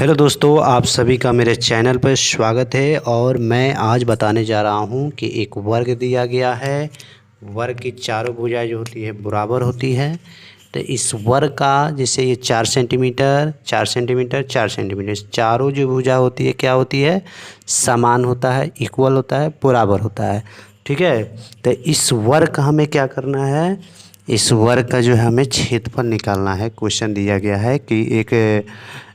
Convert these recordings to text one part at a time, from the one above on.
Hello दोस्तों, आप सभी का मेरे चैनल पर स्वागत है। और मैं आज बताने जा रहा हूं कि एक वर्ग दिया गया है। वर्ग की चारों भुजाएं जो होती है बराबर होती है। तो इस वर्ग का जैसे ये 4 सेंटीमीटर 4 सेंटीमीटर 4 सेंटीमीटर चारों जो भुजा होती है क्या होती है, समान होता है, इक्वल होता है, बराबर होता है। ठीक है। तो इस वर्ग का हमें क्या करना है, इस वर्ग का जो है हमें क्षेत्रफल निकालना है। क्वेश्चन दिया गया है कि एक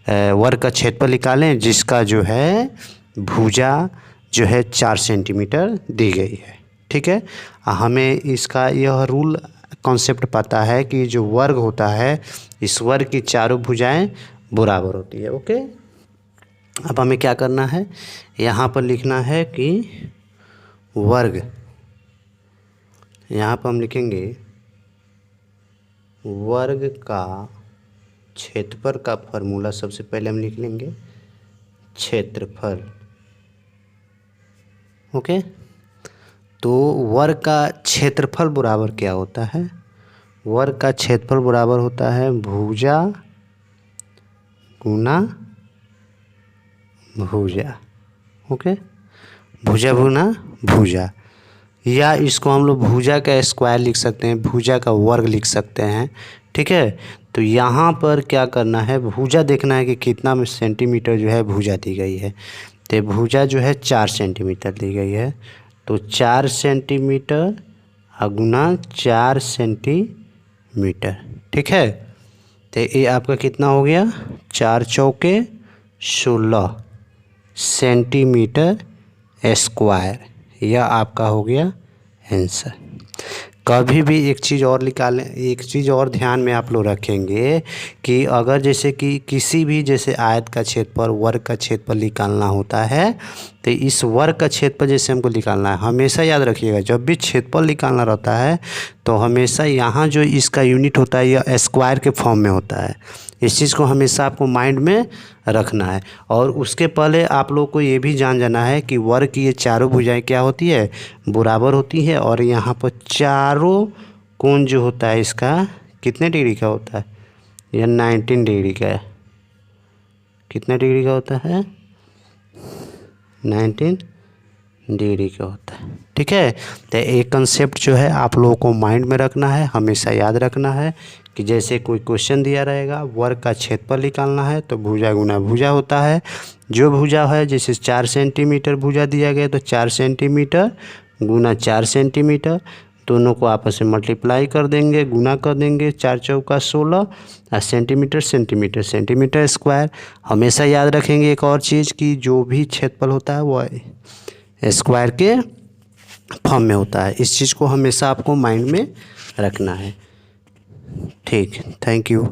वर्ग का क्षेत्रफल निकालें जिसका जो है भुजा जो है 4 सेंटीमीटर दी गई है। ठीक है। हमें इसका यह रूल कॉन्सेप्ट पता है कि जो वर्ग होता है इस वर्ग की चारों भुजाएं बराबर होती है। ओके। अब हमें क्या करना है, यहाँ पर लिखना है कि वर्ग, यहाँ पर हम लिखेंगे वर्ग का क्षेत्रफल का फॉर्मूला। सबसे पहले हम लिख लेंगे क्षेत्रफल। ओके। तो वर्ग का क्षेत्रफल बराबर क्या होता है, वर्ग का क्षेत्रफल बराबर होता है भुजा गुना भुजा। ओके। भुजा गुना भुजा, या इसको हम लोग भुजा का स्क्वायर लिख सकते हैं, भुजा का वर्ग लिख सकते हैं। ठीक है। तो यहाँ पर क्या करना है, भुजा देखना है कि कितना सेंटीमीटर जो है भुजा दी गई है। तो भुजा जो है 4 सेंटीमीटर दी गई है। तो 4 सेंटीमीटर गुना 4 सेंटीमीटर। ठीक है। तो ये आपका कितना हो गया, 4 चौके 16 सेंटीमीटर स्क्वायर। यह आपका हो गया आंसर। कभी भी एक चीज़ और निकालें, एक चीज़ और ध्यान में आप लोग रखेंगे कि अगर जैसे कि किसी भी जैसे आयत का क्षेत्रफल वर्ग का क्षेत्रफल निकालना होता है, तो इस वर्ग का क्षेत्रफल जैसे हमको निकालना है, हमेशा याद रखिएगा जब भी क्षेत्रफल निकालना रहता है तो हमेशा यहाँ जो इसका यूनिट होता है यह स्क्वायर के फॉर्म में होता है। इस चीज़ को हमेशा आपको माइंड में रखना है। और उसके पहले आप लोग को ये भी जान जाना है कि वर्ग की ये चारों भुजाएं क्या होती है, बराबर होती है। और यहाँ पर चारों कोण जो होता है इसका कितने डिग्री का होता है, यह 19 डिग्री का है। कितने डिग्री का होता है, 19 डिग्री का होता है। ठीक है। तो एक कंसेप्ट जो है आप लोगों को माइंड में रखना है, हमेशा याद रखना है कि जैसे कोई क्वेश्चन दिया रहेगा वर्ग का क्षेत्रफल निकालना है तो भुजा गुना भुजा होता है। जो भुजा है जैसे 4 सेंटीमीटर भुजा दिया गया तो 4 सेंटीमीटर गुना 4 सेंटीमीटर, दोनों को आपस में मल्टीप्लाई कर देंगे, गुना कर देंगे, 4 चौका 16 और सेंटीमीटर सेंटीमीटर सेंटीमीटर स्क्वायर। हमेशा याद रखेंगे एक और चीज़ कि जो भी क्षेत्रफल होता है वह स्क्वायर के फॉर्म में होता है। इस चीज़ को हमेशा आपको माइंड में रखना है। ठीक, थैंक यू।